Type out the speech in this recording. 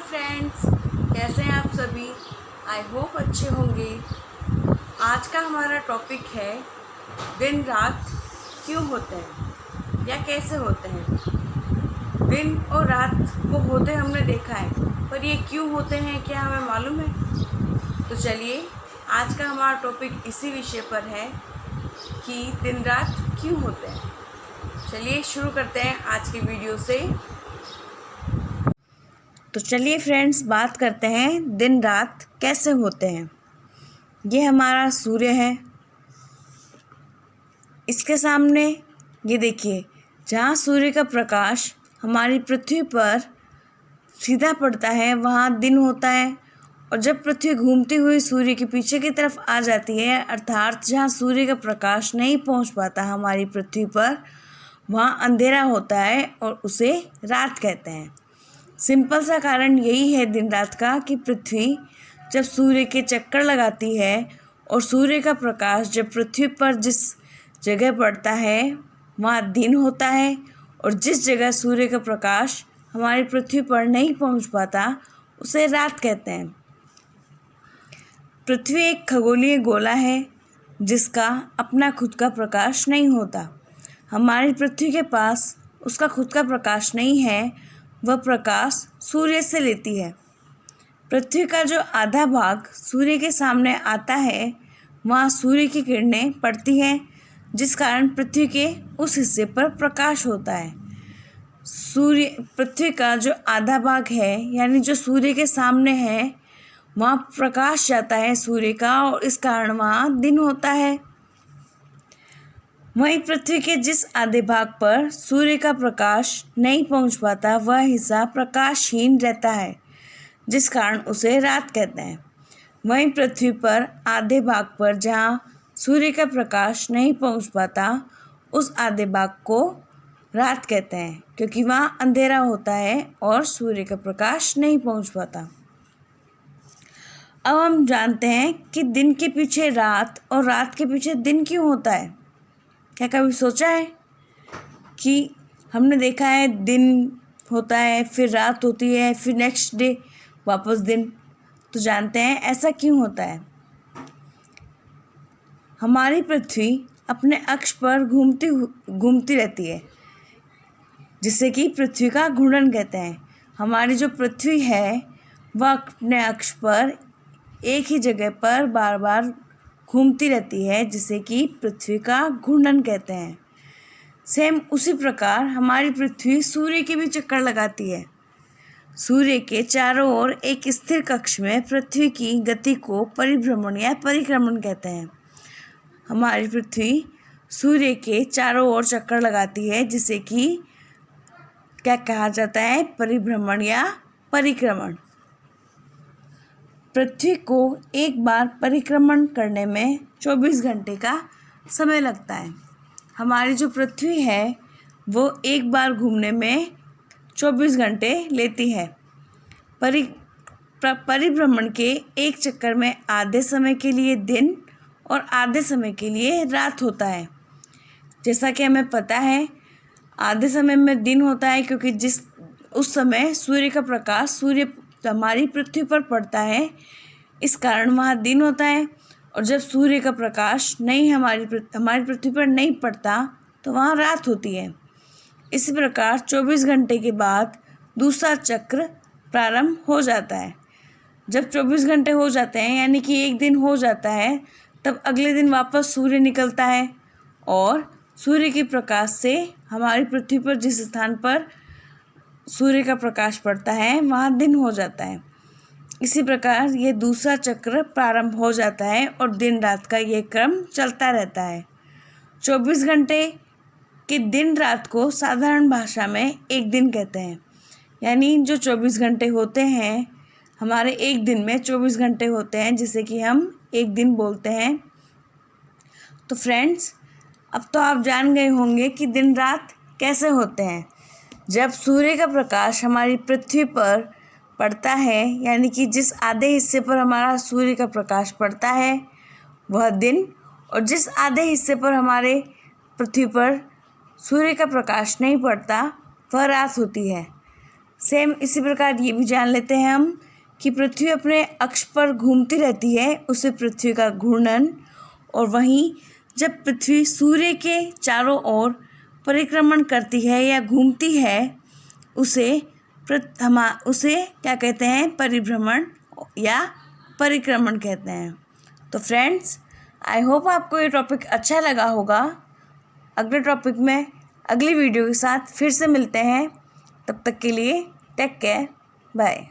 Friends, कैसे हैं आप सभी। आई होप अच्छे होंगे। आज का हमारा टॉपिक है दिन रात क्यों होते हैं या कैसे होते हैं। दिन और रात को होते हमने देखा है, पर ये क्यों होते हैं क्या हमें मालूम है? तो चलिए, आज का हमारा टॉपिक इसी विषय पर है कि दिन रात क्यों होते हैं। चलिए शुरू करते हैं आज की वीडियो से। तो चलिए फ्रेंड्स, बात करते हैं दिन रात कैसे होते हैं। ये हमारा सूर्य है, इसके सामने ये देखिए, जहाँ सूर्य का प्रकाश हमारी पृथ्वी पर सीधा पड़ता है वहाँ दिन होता है, और जब पृथ्वी घूमती हुई सूर्य के पीछे की तरफ आ जाती है, अर्थात जहाँ सूर्य का प्रकाश नहीं पहुँच पाता हमारी पृथ्वी पर, वहाँ अंधेरा होता है और उसे रात कहते हैं। सिंपल सा कारण यही है दिन रात का कि पृथ्वी जब सूर्य के चक्कर लगाती है और सूर्य का प्रकाश जब पृथ्वी पर जिस जगह पड़ता है वहाँ दिन होता है, और जिस जगह सूर्य का प्रकाश हमारी पृथ्वी पर नहीं पहुँच पाता उसे रात कहते हैं। पृथ्वी एक खगोलीय गोला है जिसका अपना खुद का प्रकाश नहीं होता। हमारी पृथ्वी के पास उसका खुद का प्रकाश नहीं है, वह प्रकाश सूर्य से लेती है। पृथ्वी का जो आधा भाग सूर्य के सामने आता है वहाँ सूर्य की किरणें पड़ती हैं, जिस कारण पृथ्वी के उस हिस्से पर प्रकाश होता है। पृथ्वी का जो आधा भाग है, यानी जो सूर्य के सामने है, वहाँ प्रकाश जाता है सूर्य का, और इस कारण वहाँ दिन होता है। वहीं पृथ्वी के जिस आधे भाग पर सूर्य का प्रकाश नहीं पहुंच पाता वह हिस्सा प्रकाशहीन रहता है, जिस कारण उसे रात कहते हैं। वहीं पृथ्वी पर आधे भाग पर जहां सूर्य का प्रकाश नहीं पहुंच पाता उस आधे भाग को रात कहते हैं, क्योंकि वहां अंधेरा होता है और सूर्य का प्रकाश नहीं पहुंच पाता। अब हम जानते हैं कि दिन के पीछे रात और रात के पीछे दिन क्यों होता है। क्या कभी सोचा है कि हमने देखा है दिन होता है, फिर रात होती है, फिर नेक्स्ट डे वापस दिन। तो जानते हैं ऐसा क्यों होता है। हमारी पृथ्वी अपने अक्ष पर घूमती रहती है, जिसे कि पृथ्वी का घूर्णन कहते हैं। हमारी जो पृथ्वी है वह अपने अक्ष पर एक ही जगह पर बार बार घूमती रहती है, जिसे कि पृथ्वी का घूर्णन कहते हैं। सेम उसी प्रकार हमारी पृथ्वी सूर्य के भी चक्कर लगाती है। सूर्य के चारों ओर एक स्थिर कक्ष में पृथ्वी की गति को परिभ्रमण या परिक्रमण कहते हैं। हमारी पृथ्वी सूर्य के चारों ओर चक्कर लगाती है, जिसे कि क्या कहा जाता है, परिभ्रमण या परिक्रमण। पृथ्वी को एक बार परिक्रमण करने में 24 घंटे का समय लगता है। हमारी जो पृथ्वी है वो एक बार घूमने में 24 घंटे लेती है। परिभ्रमण के एक चक्कर में आधे समय के लिए दिन और आधे समय के लिए रात होता है। जैसा कि हमें पता है, आधे समय में दिन होता है क्योंकि उस समय सूर्य का प्रकाश हमारी पृथ्वी पर पड़ता है, इस कारण वहाँ दिन होता है। और जब सूर्य का प्रकाश नहीं हमारी पृथ्वी पर नहीं पड़ता तो वहाँ रात होती है। इसी प्रकार 24 घंटे के बाद दूसरा चक्र प्रारंभ हो जाता है। जब 24 घंटे हो जाते हैं, यानी कि एक दिन हो जाता है, तब अगले दिन वापस सूर्य निकलता है और सूर्य के प्रकाश से हमारी पृथ्वी पर जिस स्थान पर सूर्य का प्रकाश पड़ता है वहाँ दिन हो जाता है। इसी प्रकार ये दूसरा चक्र प्रारंभ हो जाता है और दिन रात का ये क्रम चलता रहता है। 24 घंटे के दिन रात को साधारण भाषा में एक दिन कहते हैं। यानी जो 24 घंटे होते हैं, हमारे एक दिन में 24 घंटे होते हैं, जिसे कि हम एक दिन बोलते हैं। तो फ्रेंड्स, अब तो आप जान गए होंगे कि दिन रात कैसे होते हैं। जब सूर्य का प्रकाश हमारी पृथ्वी पर पड़ता है, यानी कि जिस आधे हिस्से पर हमारा सूर्य का प्रकाश पड़ता है वह दिन, और जिस आधे हिस्से पर हमारे पृथ्वी पर सूर्य का प्रकाश नहीं पड़ता वह रात होती है। सेम इसी प्रकार ये भी जान लेते हैं हम कि पृथ्वी अपने अक्ष पर घूमती रहती है, उसे पृथ्वी का घूर्णन। और वहीं जब पृथ्वी सूर्य के चारों ओर परिक्रमण करती है या घूमती है, उसे क्या कहते हैं? परिभ्रमण या परिक्रमण कहते हैं। तो फ्रेंड्स, आई होप आपको ये टॉपिक अच्छा लगा होगा। अगले टॉपिक में अगली वीडियो के साथ फिर से मिलते हैं। तब तक के लिए टेक केयर, बाय।